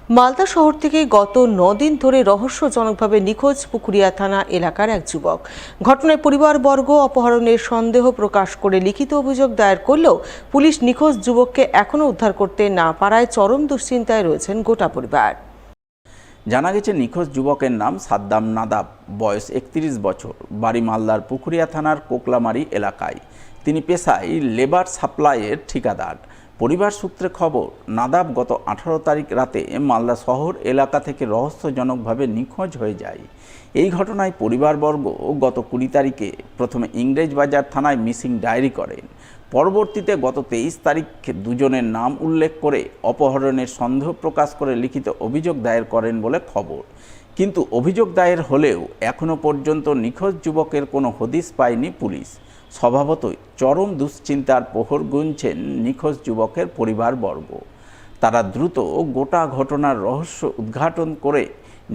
মালদা শহর থেকে গত ৯ দিন ধরে রহস্যজনকভাবে নিখোঁজ পুকুরিয়া থানা এলাকার এক যুবক। ঘটনায় পরিবারবর্গ অপহরণের সন্দেহ প্রকাশ করে লিখিত অভিযোগ দায়ের করলেও পুলিশ নিখোঁজ যুবককে এখনও উদ্ধার করতে না পারায় চরম দুশ্চিন্তায় রয়েছেন গোটা পরিবার। জানা গেছে, নিখোঁজ যুবকের নাম সাদ্দাম নাদাব, বয়স ৩১ বছর, বাড়ি মালদার পুকুরিয়া থানার কোকলামারি এলাকায়। তিনি পেশায় লেবার সাপ্লাইয়ের ঠিকাদার। পরিবার সূত্রে খবর, নাদাব গত ১৮ তারিখ রাতে মালদা শহর এলাকা থেকে রহস্যজনকভাবে নিখোঁজ হয়ে যায়। এই ঘটনায় পরিবারবর্গ গত ২০ তারিখে প্রথমে ইংরেজবাজার থানায় মিসিং ডায়েরি করেন। পরবর্তীতে গত ২৩ তারিখ দুজনের নাম উল্লেখ করে অপহরণের সন্দেহ প্রকাশ করে লিখিত অভিযোগ দায়ের করেন বলে খবর। কিন্তু অভিযোগ দায়ের হলেও এখনও পর্যন্ত নিখোঁজ যুবকের কোনো হদিশ পায়নি পুলিশ। স্বভাবতই চরম দুশ্চিন্তার প্রহর গুনছেন নিখোঁজ যুবকের পরিবারবর্গ। তারা দ্রুত গোটা ঘটনার রহস্য উদ্ঘাটন করে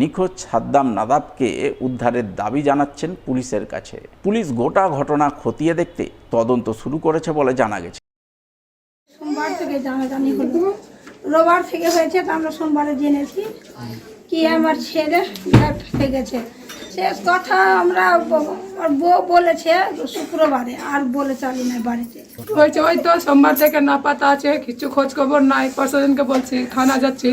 নিখোঁজ সাদ্দাম নাদাবকে উদ্ধারের দাবি জানাচ্ছেন পুলিশের কাছে। পুলিশ গোটা ঘটনা খতিয়ে দেখতে তদন্ত শুরু করেছে বলে জানা গেছে। সোমবার থেকে জানাজানি হলো, রোববার থেকে হয়েছে, তা আমরা সোমবারে জেনেছি কি আমার ছেলে থেকে গেছে। শেষ কথা আমরা বউ বলেছে শুক্রবারে, আর বলে চালি না বাড়িতে হয়েছে। ওই তো সোমবার থেকে না পাতা আছে, কিছু খোঁজ খবর নাই। প্রশাসনকে বলছি, থানা যাচ্ছি,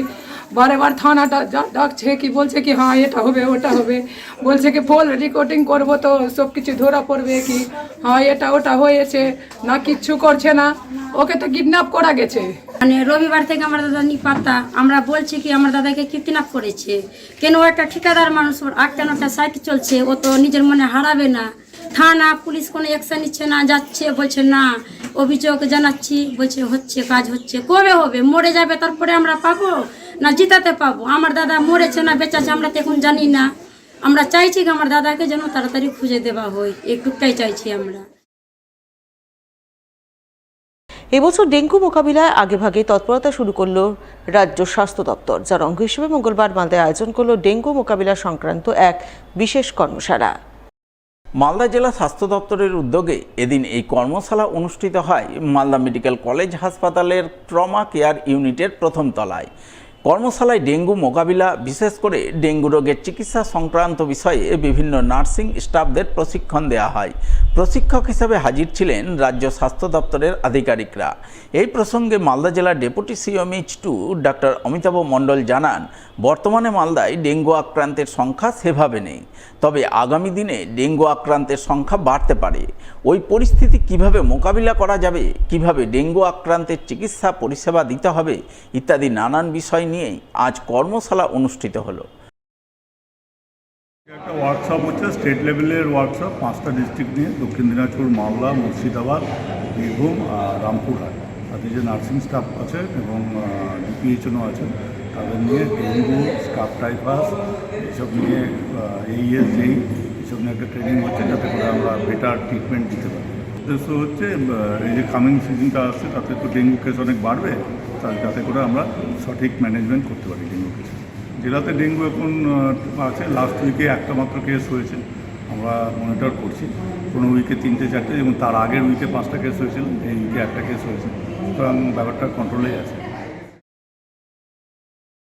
বারে বার থানাটা ডাকছে, কি বলছে কি হ্যাঁ এটা হবে ওটা হবে, বলছে কি ফুল রেকর্ডিং করবো তো সব কিছু ধরা পড়বে, কি হ্যাঁ এটা ওটা হয়েছে না, কিচ্ছু করছে না। ওকে তো কিডন্যাপ করা গেছে। মানে রবিবার থেকে আমার দাদা নি পাতা, আমরা বলছি কি আমার দাদাকে কিডন্যাপ করেছে। কেন ও একটা ঠিকাদার মানুষ, ওর ৮টা সাইকেল চলছে, ও তো নিজের মনে হারাবে না। থানা পুলিশ কোনো অ্যাকশন নিচ্ছে না, যাচ্ছে বলছে না অভিযোগ জানাচ্ছি, বলছে হচ্ছে কাজ হচ্ছে। কবে হবে? মরে যাবে তারপরে আমরা পাবো না জিতাতে পাবো? আমার দাদা মরেছে না বেঁচেছে আমরা তো এখন জানি না। আমরা চাইছি কি আমার দাদাকে যেন তাড়াতাড়ি খুঁজে দেওয়া হয়, একটুটাই চাইছি আমরা। এবছর ডেঙ্গু মোকাবিলায় আগেভাগে তৎপরতা শুরু করলো রাজ্য স্বাস্থ্য দপ্তর, যার অঙ্গ হিসেবে মঙ্গলবার মালদায় আয়োজন করলো ডেঙ্গু মোকাবিলা সংক্রান্ত এক বিশেষ কর্মশালা। মালদা জেলা স্বাস্থ্য দপ্তরের উদ্যোগে এদিন এই কর্মশালা অনুষ্ঠিত হয় মালদা মেডিকেল কলেজ হাসপাতালের ট্রমা কেয়ার ইউনিটের প্রথম তলায়। কর্মশালায় ডেঙ্গু মোকাবিলা, বিশেষ করে ডেঙ্গু রোগের চিকিৎসা সংক্রান্ত বিষয়ে বিভিন্ন নার্সিং স্টাফদের প্রশিক্ষণ দেওয়া হয়। প্রশিক্ষক হিসেবে হাজির ছিলেন রাজ্য স্বাস্থ্য দপ্তরের আধিকারিকরা। এই প্রসঙ্গে মালদা জেলার ডেপুটি সিএমএইচ2 ডাক্তার অমিতাভ মণ্ডল জানান, বর্তমানে মালদায় ডেঙ্গু আক্রান্তের সংখ্যা সেভাবে নেই, তবে আগামী দিনে ডেঙ্গু আক্রান্তের সংখ্যা বাড়তে পারে। ওই পরিস্থিতি কিভাবে মোকাবিলা করা যাবে, কিভাবে ডেঙ্গু আক্রান্তের চিকিৎসা পরিষেবা দিতে হবে ইত্যাদি নানান বিষয় নিয়েই আজ কর্মশালা অনুষ্ঠিত হলো। একটা ওয়ার্কশপ হচ্ছে স্টেট লেভেলের ওয়ার্কশপ, 5টা ডিস্ট্রিক্ট নিয়ে, দক্ষিণ দিনাজপুর, মালদা, মুর্শিদাবাদ, বীরভূম আর রামপুরহাট। তাতে যে নার্সিং স্টাফ আছে এবং ডিপিএইচও আছে, তাদের নিয়ে ডেঙ্গু, স্কাব টাইফাস এসব নিয়ে এইএস যেই এসব নিয়ে একটা ট্রেনিং হচ্ছে, যাতে করে আমরা বেটার ট্রিটমেন্ট দিতে পারি। উদ্দেশ্য হচ্ছে এই যে কামিং সিজনটা আসছে, তাতে তো ডেঙ্গু কেস অনেক বাড়বে, যাতে করে আমরা সঠিক ম্যানেজমেন্ট করতে পারি ডেঙ্গু কেস। জেলাতে ডেঙ্গু এখন আছে, লাস্ট উইকে একটা মাত্র কেস হয়েছে, আমরা মনিটর করছি। কোনো উইকে 3-4টে, এবং তার আগের উইকে 5টা কেস হয়েছিল, এই উইকে একটা কেস হয়েছে, সুতরাং ব্যাপারটা কন্ট্রোলেই আছে।